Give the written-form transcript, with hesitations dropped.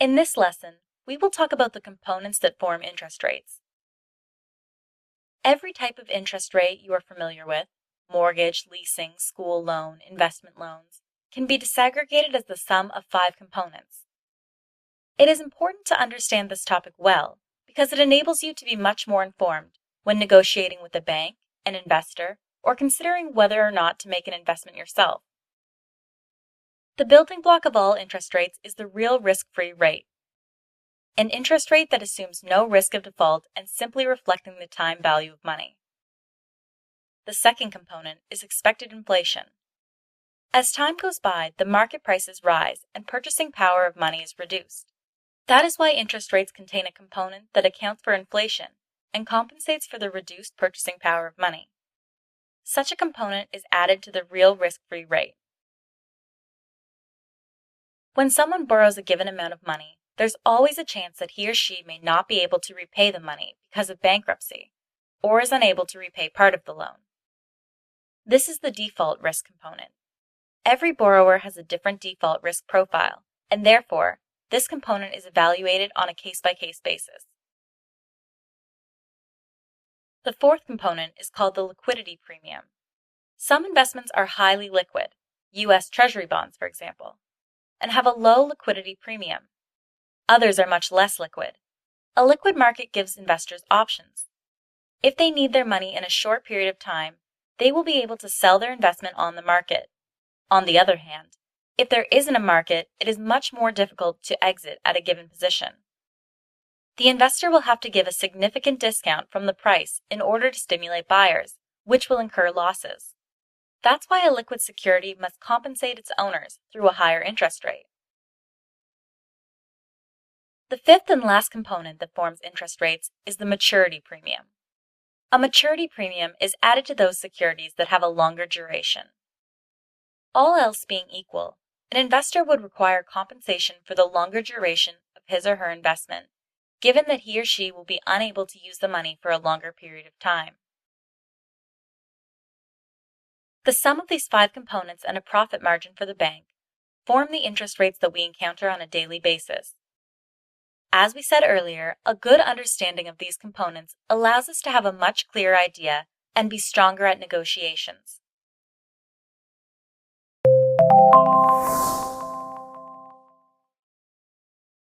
In this lesson, we will talk about the components that form interest rates. Every type of interest rate you are familiar with, mortgage, leasing, school loan, investment loans, can be disaggregated as the sum of 5 components. It is important to understand this topic well because it enables you to be much more informed when negotiating with a bank, an investor, or considering whether or not to make an investment yourself. The building block of all interest rates is the real risk-free rate, an interest rate that assumes no risk of default and simply reflecting the time value of money. The second component is expected inflation. As time goes by, the market prices rise and purchasing power of money is reduced. That is why interest rates contain a component that accounts for inflation and compensates for the reduced purchasing power of money. Such a component is added to the real risk-free rate. When someone borrows a given amount of money, there's always a chance that he or she may not be able to repay the money because of bankruptcy, or is unable to repay part of the loan. This is the default risk component. Every borrower has a different default risk profile, and therefore, this component is evaluated on a case-by-case basis. The fourth component is called the liquidity premium. Some investments are highly liquid, U.S. Treasury bonds, for example, and have a low liquidity premium. Others are much less liquid. A liquid market gives investors options. If they need their money in a short period of time, they will be able to sell their investment on the market. On the other hand, if there isn't a market, it is much more difficult to exit at a given position. The investor will have to give a significant discount from the price in order to stimulate buyers, which will incur losses. That's why a liquid security must compensate its owners through a higher interest rate. The fifth and last component that forms interest rates is the maturity premium. A maturity premium is added to those securities that have a longer duration. All else being equal, an investor would require compensation for the longer duration of his or her investment, given that he or she will be unable to use the money for a longer period of time. The sum of these 5 components and a profit margin for the bank form the interest rates that we encounter on a daily basis. As we said earlier, a good understanding of these components allows us to have a much clearer idea and be stronger at negotiations.